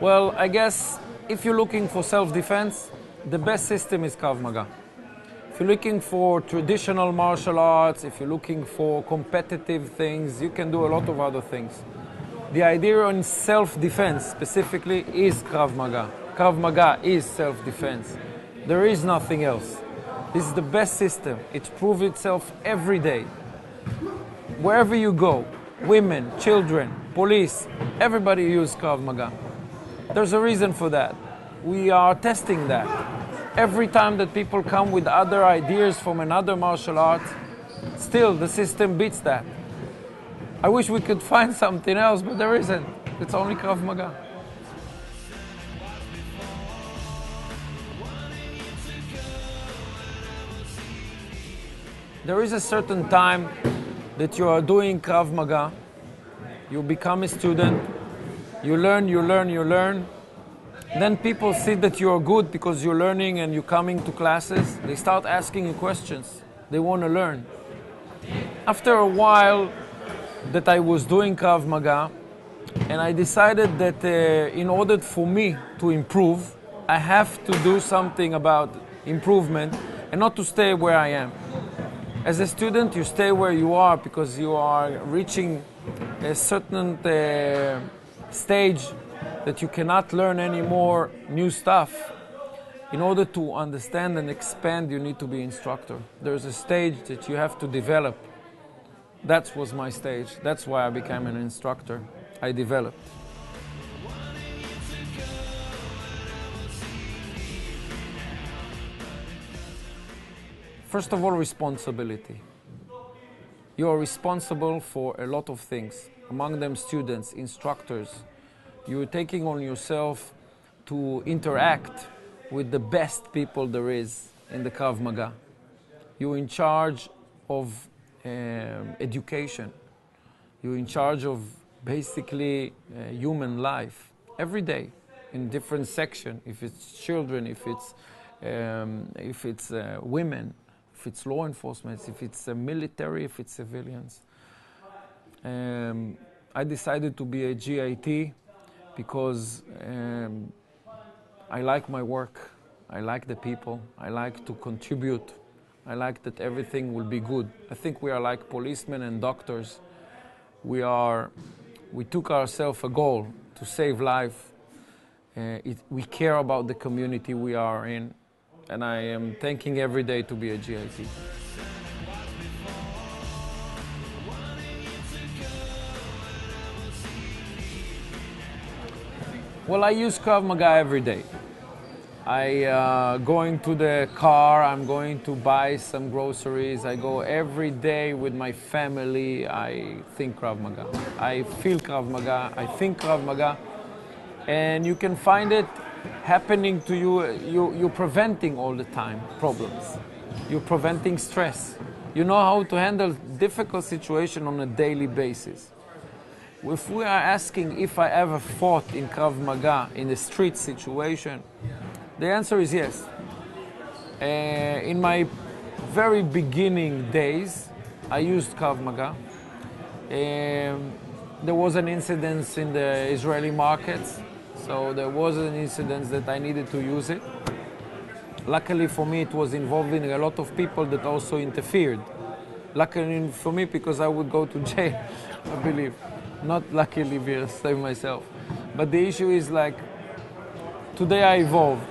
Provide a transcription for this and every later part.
Well, I guess if you're looking for self-defense, the best system is Krav Maga. If you're looking for traditional martial arts, if you're looking for competitive things, you can do a lot of other things. The idea on self-defense specifically is Krav Maga. Krav Maga is self-defense. There is nothing else. This is the best system. It proves itself every day. Wherever you go, women, children, police, everybody uses Krav Maga. There's a reason for that. We are testing that. Every time that people come with other ideas from another martial art, still the system beats that. I wish we could find something else, but there isn't. It's only Krav Maga. There is a certain time that you are doing Krav Maga, you become a student, you learn. Then people see that you are good because you're learning and you're coming to classes. They start asking you questions. They want to learn. After a while that I was doing Krav Maga, and I decided that in order for me to improve, I have to do something about improvement and not to stay where I am. As a student, you stay where you are because you are reaching a certain stage that you cannot learn any more new stuff. In order to understand and expand, you need to be instructor. There's a stage that you have to develop. That was my stage. That's why I became an instructor. I developed. First of all, responsibility. You are responsible for a lot of things, among them students, instructors. You're taking on yourself to interact with the best people there is in the Krav Maga. You're in charge of education. You're in charge of basically human life every day in different sections. If it's children, if it's women, if it's law enforcement, if it's military, if it's civilians. I decided to be a G.I.T. because I like my work, I like the people, I like to contribute, I like that everything will be good. I think we are like policemen and doctors. We took ourselves a goal to save life. We care about the community we are in, and I am thanking every day to be a G.I.T. Well, I use Krav Maga every day. I going to the car, I'm going to buy some groceries. I go every day with my family. I think Krav Maga. I feel Krav Maga. I think Krav Maga. And you can find it happening to you. You're preventing all the time problems. You're preventing stress. You know how to handle difficult situations on a daily basis. If we are asking if I ever fought in Krav Maga in a street situation, the answer is yes. In my very beginning days, I used Krav Maga. There was an incident in the Israeli markets, so there was an incident that I needed to use it. Luckily for me, it was involving a lot of people that also interfered. Luckily for me, because I would go to jail, I believe. Not luckily to save myself. But the issue is like, today I evolved.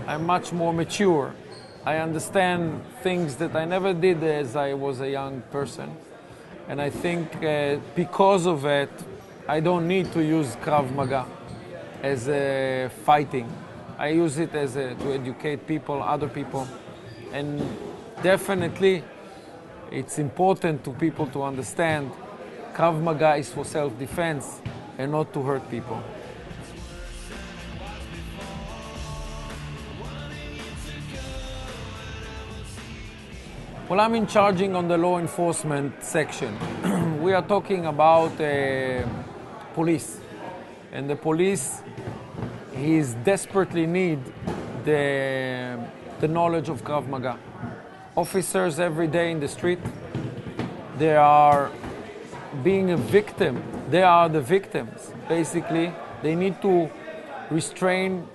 I'm much more mature. I understand things that I never did as I was a young person. And I think because of it, I don't need to use Krav Maga as a fighting. I use it as to educate people, other people. And definitely, it's important to people to understand Krav Maga is for self-defense and not to hurt people. Well, I'm in charging on the law enforcement section. We are talking about police. And the police, he desperately need the knowledge of Krav Maga. Officers every day in the street, they are being a victim. They are the victims. Basically, they need to restrain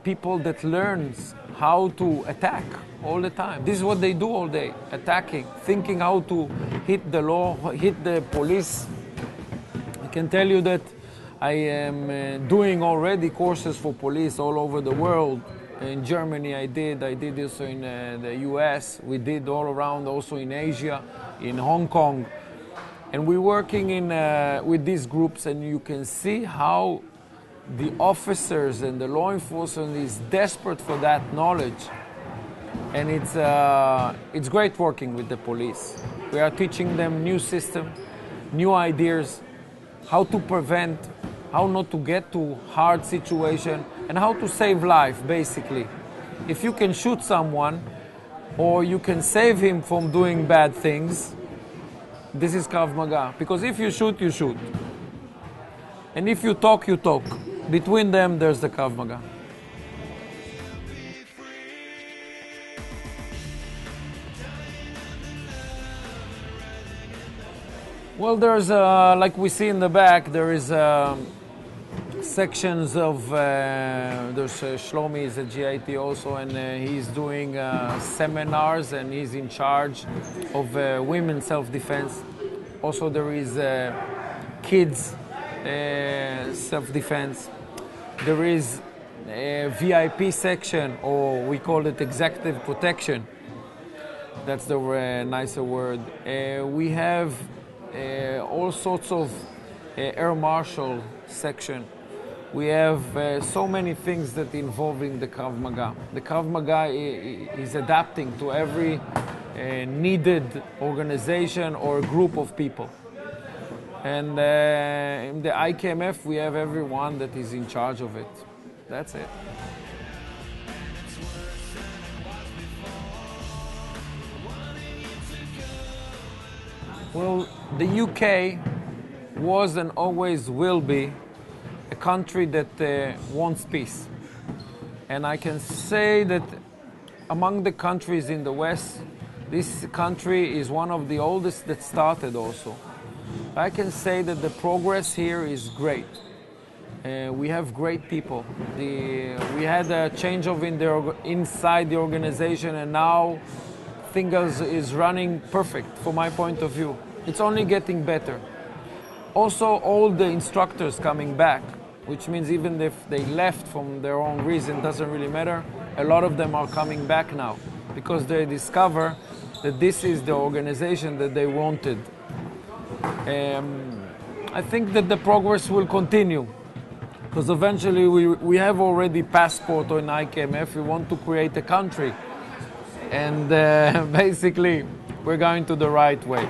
people that learns how to attack all the time. This is what they do all day, attacking, thinking how to hit the law, hit the police. I can tell you that I am doing already courses for police all over the world. In Germany I did also in the US, we did all around, also in Asia, in Hong Kong. And we're working with these groups, and you can see how the officers and the law enforcement is desperate for that knowledge. And it's great working with the police. We are teaching them new system, new ideas, how to prevent, how not to get to hard situation, and how to save life, basically. If you can shoot someone, or you can save him from doing bad things, this is Krav Maga. Because if you shoot, you shoot. And if you talk, you talk. Between them, there's the Krav Maga. Well, there's, like we see in the back, there is sections of, there's Shlomi is a G.I.T also, and he's doing seminars, and he's in charge of women's self-defense. Also there is kids self-defense. There is a VIP section, or we call it executive protection. That's the nicer word. We have all sorts of air marshal section. We have so many things that involving the Krav Maga. The Krav Maga is adapting to every needed organization or group of people. And in the IKMF, we have everyone that is in charge of it. That's it. Well, the UK was and always will be a country that wants peace. And I can say that among the countries in the West, this country is one of the oldest that started also. I can say that the progress here is great. We have great people. We had a change inside the organization, and now things is running perfect from my point of view. It's only getting better. Also, all the instructors coming back, which means even if they left from their own reason, doesn't really matter. A lot of them are coming back now because they discover that this is the organization that they wanted. I think that the progress will continue because eventually we have already passport on IKMF. We want to create a country, and basically we're going to the right way.